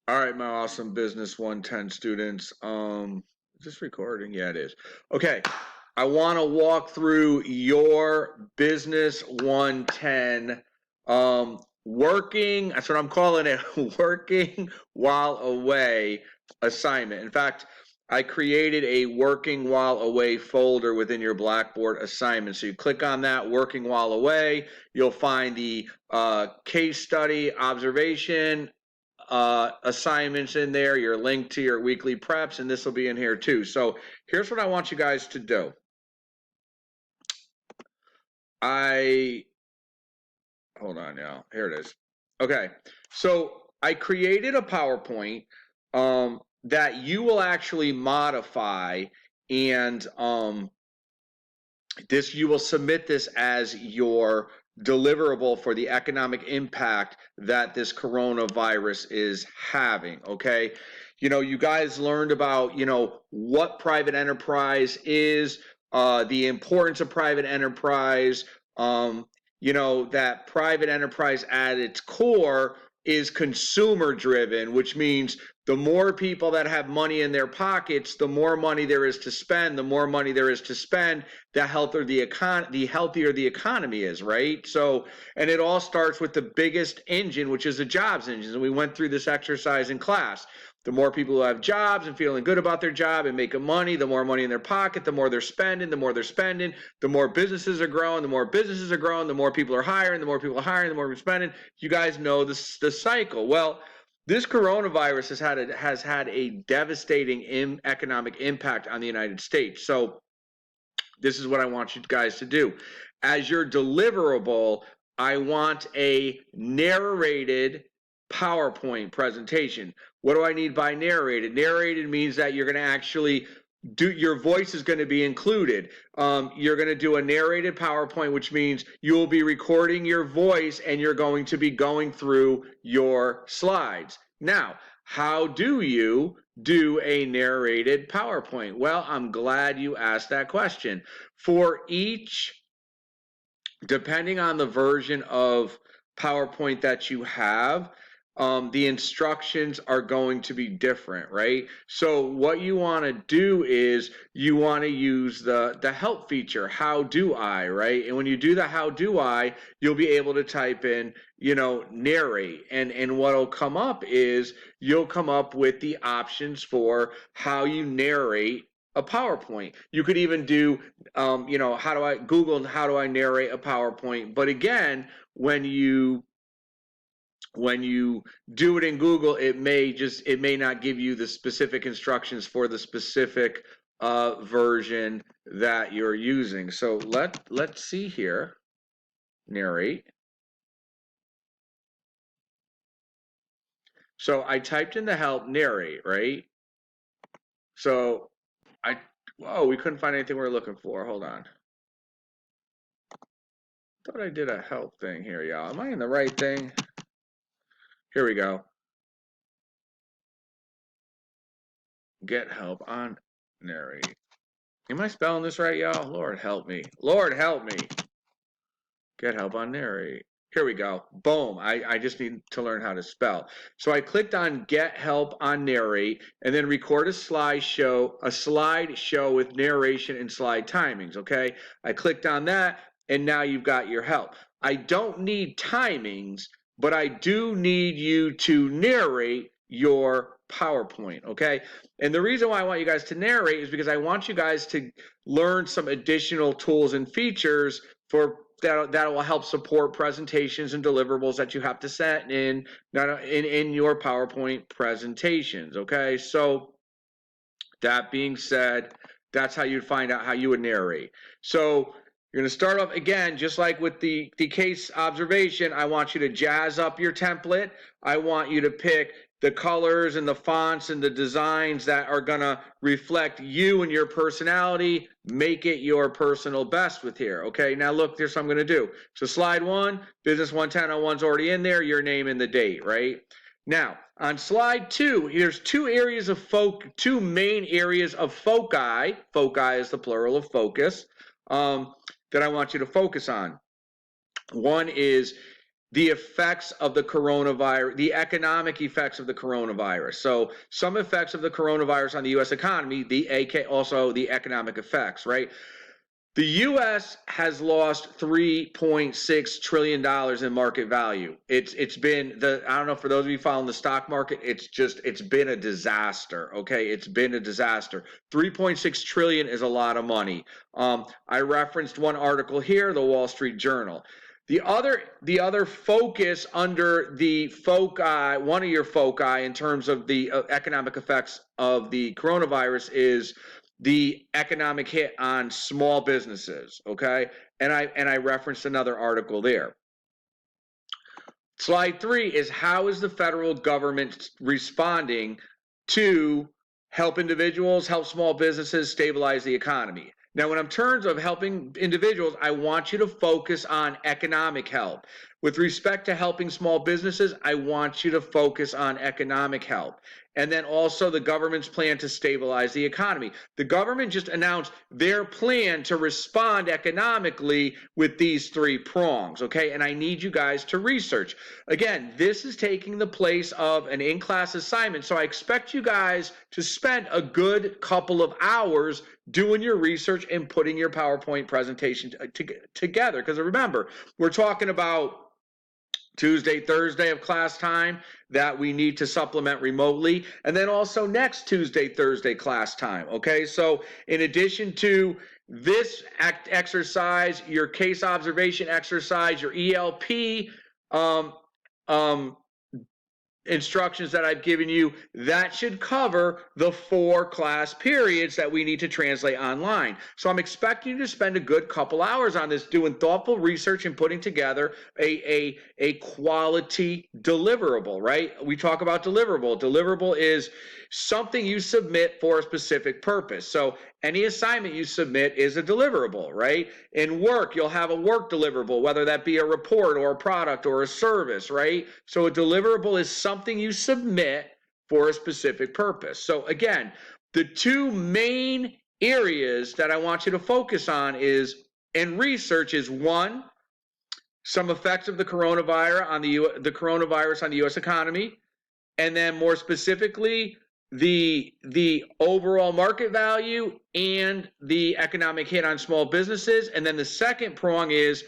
All right, my awesome Business 110 students. Is this recording? Yeah, it is. Okay. I want to walk through your Business 110 working, that's what I'm calling it, working while away assignment. In fact, I created a working while away folder within your Blackboard assignment. So you click on that working while away, you'll find the case study observation assignments in there, your link to your weekly preps, and this will be in here too. So here's what I want you guys to do. Hold on now. Here it is. Okay. So I created a PowerPoint that you will actually modify, and you will submit this as your deliverable for the economic impact that this coronavirus is having. Okay. You guys learned about, what private enterprise is, the importance of private enterprise, that private enterprise at its core is consumer driven, which means the more people that have money in their pockets, the more money there is to spend, the more money there is to spend, the healthier the economy is, right? So, and it all starts with the biggest engine, which is the jobs engine. And we went through this exercise in class. The more people who have jobs and feeling good about their job and making money, the more money in their pocket, the more they're spending, the more businesses are growing, the more businesses are growing, the more people are hiring, the more people are hiring, the more we're spending. You guys know the cycle. Well, this coronavirus has had a devastating economic impact on the United States. So this is what I want you guys to do. As your deliverable, I want a narrated PowerPoint presentation. What do I need by narrated? Narrated means that you're going to actually your voice is going to be included. You're going to do a narrated PowerPoint, which means you will be recording your voice and you're going to be going through your slides. Now, how do you do a narrated PowerPoint? Well, I'm glad you asked that question. For each, depending on the version of PowerPoint that you have, the instructions are going to be different, right? So what you want to do is you want to use the help feature, how do I, right? And when you do the how do I, you'll be able to type in, narrate. And what'll come up is you'll come up with the options for how you narrate a PowerPoint. You could even do, how do I narrate a PowerPoint? But again, when you do it in Google, it may not give you the specific instructions for the specific version that you're using. So let's see here. Narrate. So I typed in the help narrate, right? So we couldn't find anything we were looking for. Hold on. Thought I did a help thing here, y'all. Am I in the right thing? Here we go. Get help on narrate. Am I spelling this right, y'all? Lord help me. Lord help me. Get help on narrate. Here we go. Boom. I just need to learn how to spell. So I clicked on get help on narrate and then record a slideshow with narration and slide timings. Okay. I clicked on that and now you've got your help. I don't need timings, but I do need you to narrate your PowerPoint. Okay. And the reason why I want you guys to narrate is because I want you guys to learn some additional tools and features that will help support presentations and deliverables that you have to set in your PowerPoint presentations. Okay, so that being said, that's how you'd find out how you would narrate. So you're going to start off again, just like with the case observation. I want you to jazz up your template. I want you to pick the colors and the fonts and the designs that are going to reflect you and your personality. Make it your personal best with here. Okay, now look, here's what I'm going to do. So slide 1, Business 110-01's already in there, your name and the date, right? Now, on slide 2, there's two main areas of foci. Foci is the plural of focus, that I want you to focus on. One is the effects of the coronavirus, the economic effects of the coronavirus. So some effects of the coronavirus on the U.S. economy, also the economic effects, right? The U.S. has lost $3.6 trillion in market value. It's been I don't know, for those of you following the stock market, it's been a disaster. Okay, it's been a disaster. 3.6 trillion is a lot of money. I referenced one article here, the Wall Street Journal. The other focus under the foci, one of your foci in terms of the economic effects of the coronavirus is the economic hit on small businesses, okay? And I referenced another article there. Slide 3 is, how is the federal government responding to help individuals, help small businesses, stabilize the economy? Now, when I'm in terms of helping individuals, I want you to focus on economic help. With respect to helping small businesses, I want you to focus on economic help. And then also the government's plan to stabilize the economy. The government just announced their plan to respond economically with these 3 prongs, okay? And I need you guys to research. Again, this is taking the place of an in-class assignment, so I expect you guys to spend a good couple of hours doing your research and putting your PowerPoint presentation together. Because remember, we're talking about Tuesday, Thursday of class time that we need to supplement remotely, and then also next Tuesday, Thursday class time, okay? So in addition to this exercise, your case observation exercise, your ELP instructions that I've given you, that should cover the 4 class periods that we need to translate online. So I'm expecting you to spend a good couple hours on this, doing thoughtful research and putting together a quality deliverable, right? We talk about deliverable. Deliverable is something you submit for a specific purpose. So any assignment you submit is a deliverable, right? In work, you'll have a work deliverable, whether that be a report or a product or a service, right? So a deliverable is something you submit for a specific purpose. So again, the 2 main areas that I want you to focus on is, in research, is 1, some effects of the coronavirus on the U.S. economy, and then more specifically, the overall market value and the economic hit on small businesses. And then the second prong is,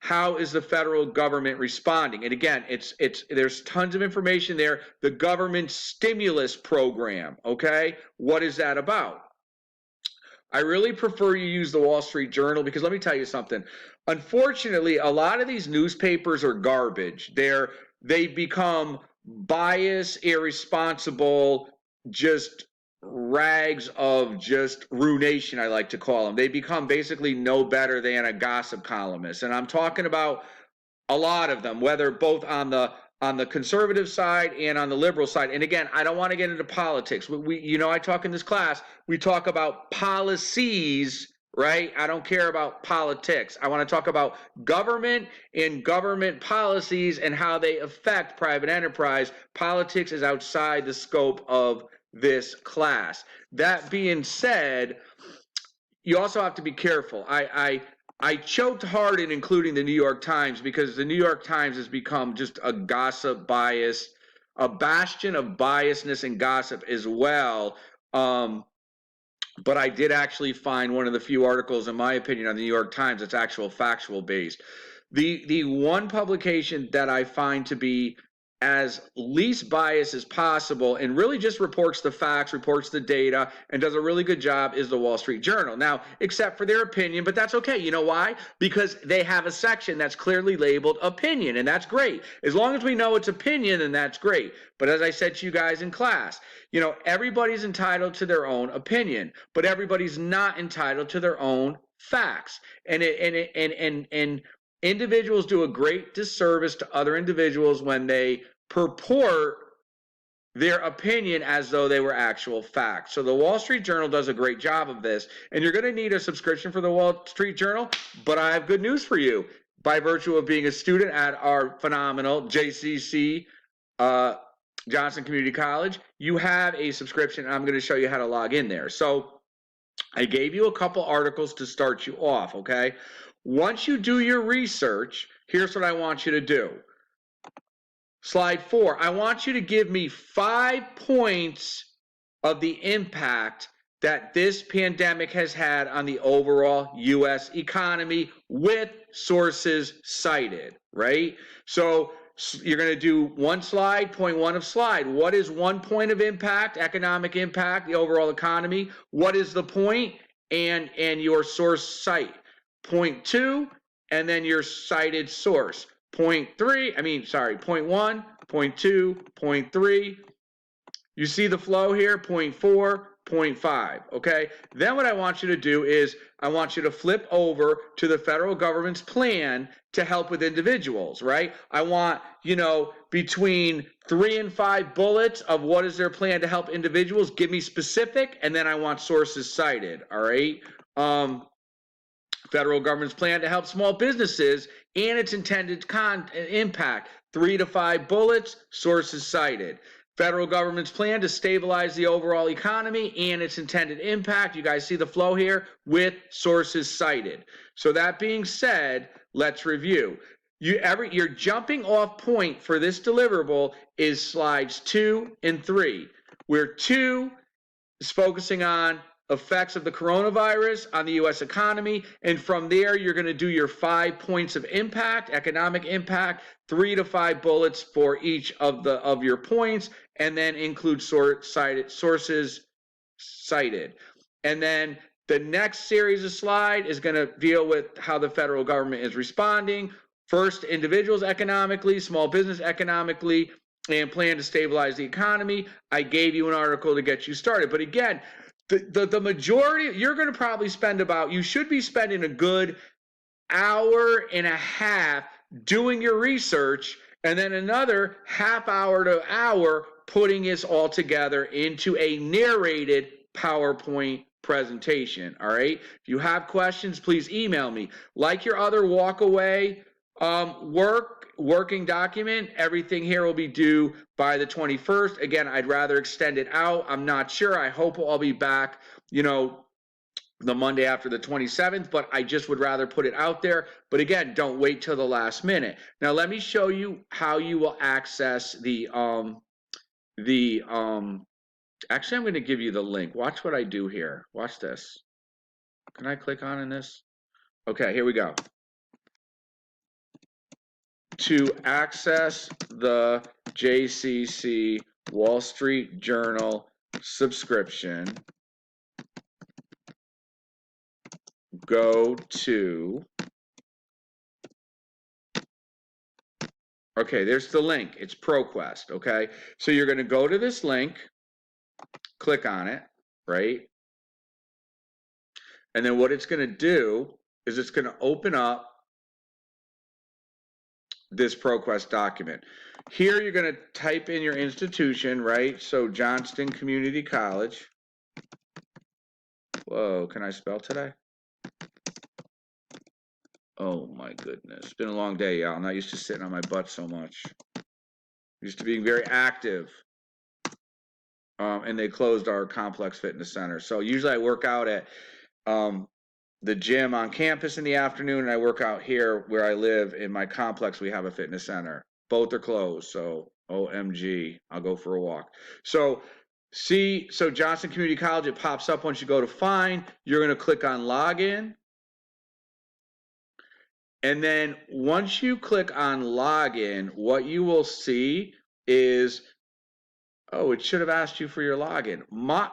how is the federal government responding? And again, there's tons of information there. The government stimulus program, okay? What is that about? I really prefer you use the Wall Street Journal, because let me tell you something. Unfortunately, a lot of these newspapers are garbage. They become biased, irresponsible, just rags of just ruination, I like to call them. They become basically no better than a gossip columnist. And I'm talking about a lot of them, whether both on the conservative side and on the liberal side. And again, I don't want to get into politics. I talk in this class, we talk about policies, right? I don't care about politics. I want to talk about government and government policies and how they affect private enterprise. Politics is outside the scope of this class. That being said, you also have to be careful. I choked hard in including the New York Times, because the New York Times has become just a gossip bias, a bastion of biasness and gossip as well. But I did actually find one of the few articles, in my opinion, on the New York Times that's actual factual based. The one publication that I find to be as least biased as possible and really just reports the facts, reports the data, and does a really good job is the Wall Street Journal. Now, except for their opinion, but that's okay. You know why? Because they have a section that's clearly labeled opinion, and that's great. As long as we know it's opinion, then that's great. But as I said to you guys in class, everybody's entitled to their own opinion, but everybody's not entitled to their own facts. And individuals do a great disservice to other individuals when they purport their opinion as though they were actual facts. So the Wall Street Journal does a great job of this, and you're going to need a subscription for the Wall Street Journal, but I have good news for you. By virtue of being a student at our phenomenal JCC, Johnson Community College, you have a subscription, and I'm going to show you how to log in there. So I gave you a couple articles to start you off, okay? Once you do your research, here's what I want you to do. Slide 4, I want you to give me 5 points of the impact that this pandemic has had on the overall US economy with sources cited, right? So you're going to do one slide, point 1 of slide. What is 1 point of impact, economic impact, the overall economy? What is the point? And your source site. Point 2, and then your cited source. Point 1, point 2, point 3. You see the flow here, point 4, point 5, okay? Then what I want you to do is I want you to flip over to the federal government's plan to help with individuals, right? I want, between 3 and 5 bullets of what is their plan to help individuals. Give me specific, and then I want sources cited, all right? Federal government's plan to help small businesses and its intended impact. 3 to 5 bullets, sources cited. Federal government's plan to stabilize the overall economy and its intended impact. You guys see the flow here with sources cited. So that being said, let's review. Your jumping off point for this deliverable is slides 2 and 3, where 2 is focusing on effects of the coronavirus on the U.S. economy, and from there you're going to do your 5 points of impact, economic impact, 3 to 5 bullets for each of your points, and then include sources cited. And then the next series of slide is going to deal with how the federal government is responding. First, individuals economically, small business economically, and plan to stabilize the economy. I gave you an article to get you started, but again, the majority, you're going to probably spend you should be spending a good hour and a half doing your research, and then another half hour to hour putting this all together into a narrated PowerPoint presentation, all right? If you have questions, please email me. Like your other walkaway working document, everything here will be due by the 21st. Again, I'd rather extend it out. I'm not sure. I hope I'll be back, the Monday after the 27th, but I just would rather put it out there. But again, don't wait till the last minute. Now, let me show you how you will access actually, I'm going to give you the link. Watch what I do here. Watch this. Can I click on in this? Okay, here we go. To access the JCC Wall Street Journal subscription, go to, okay, there's the link. It's ProQuest, okay? So you're going to go to this link, click on it, right? And then what it's going to do is it's going to open up this ProQuest document. Here you're going to type in your institution, right? So Johnston Community College. Whoa, can I spell today? Oh my goodness. It's been a long day, y'all. I'm not used to sitting on my butt so much. Used to being very active. And they closed our complex fitness center. So usually I work out at the gym on campus in the afternoon, and I work out here where I live in my complex. We have a fitness center. Both are closed, so OMG, I'll go for a walk. So Johnson Community College, it pops up once you go to find. You're going to click on login. And then once you click on login, what you will see is, oh, it should have asked you for your login.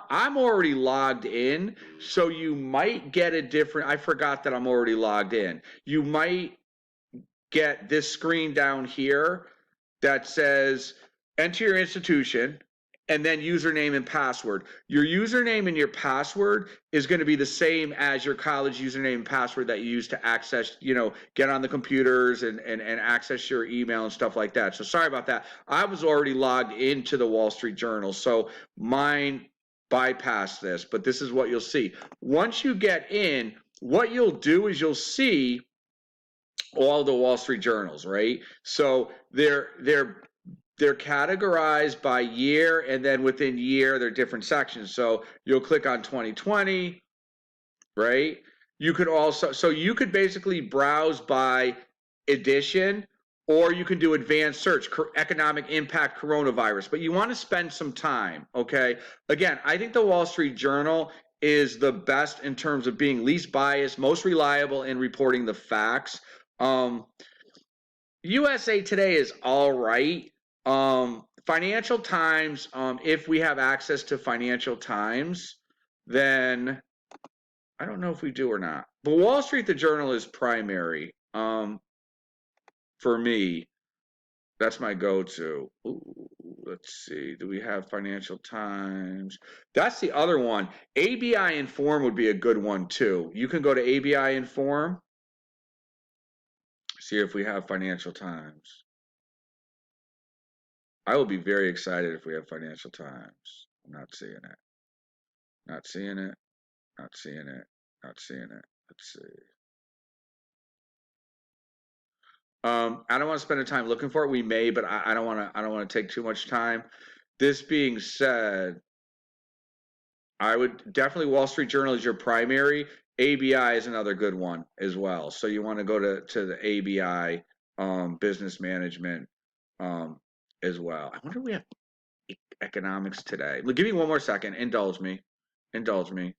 I'm already logged in, so you might get a different, I forgot that I'm already logged in. You might get this screen down here that says, enter your institution, and then username and password. Your username and your password is going to be the same as your college username and password that you use to access, get on the computers and access your email and stuff like that. So sorry about that. I was already logged into the Wall Street Journal, so mine bypassed this, but this is what you'll see. Once you get in, what you'll do is you'll see all the Wall Street Journals, right? So they're categorized by year, and then within year, there are different sections. So you'll click on 2020, right? You could also, so you could basically browse by edition, or you can do advanced search, economic impact coronavirus, but you want to spend some time, okay? Again, I think the Wall Street Journal is the best in terms of being least biased, most reliable in reporting the facts. USA Today is all right. Financial Times, if we have access to Financial Times, then I don't know if we do or not. But Wall Street, the Journal is primary for me. That's my go-to. Ooh, let's see. Do we have Financial Times? That's the other one. ABI Inform would be a good one too. You can go to ABI Inform. See if we have Financial Times. I will be very excited if we have Financial Times. I'm not seeing it. Not seeing it. Not seeing it. Not seeing it. Let's see. I don't want to spend the time looking for it. We may, but I don't want to. I don't want to take too much time. This being said, I would definitely Wall Street Journal is your primary. ABI is another good one as well. So you want to go to the ABI business management as well. I wonder if we have economics today. Give me one more second. Indulge me. Indulge me.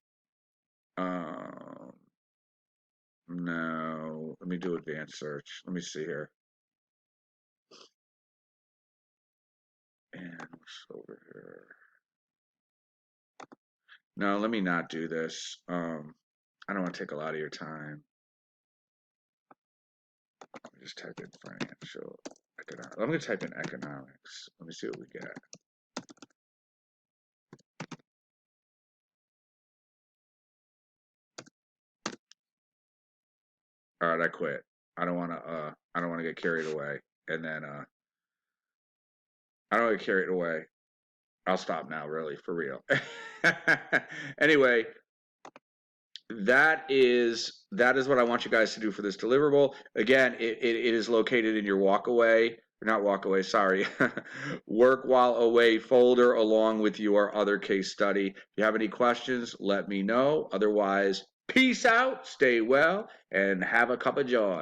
No. Let me do advanced search. Let me see here. And what's over here? No, let me not do this. I don't want to take a lot of your time. Let me just type in financial economics. I'm going to type in economics. Let me see what we get. All right, I quit. I don't want to. I don't want to get carried away. And then I don't want to get carried away. I'll stop now, really, for real. Anyway, that is what I want you guys to do for this deliverable. Again, it is located in your walkaway, not walkaway, sorry, work while away folder along with your other case study. If you have any questions, let me know. Otherwise, peace out, stay well, and have a cup of joy.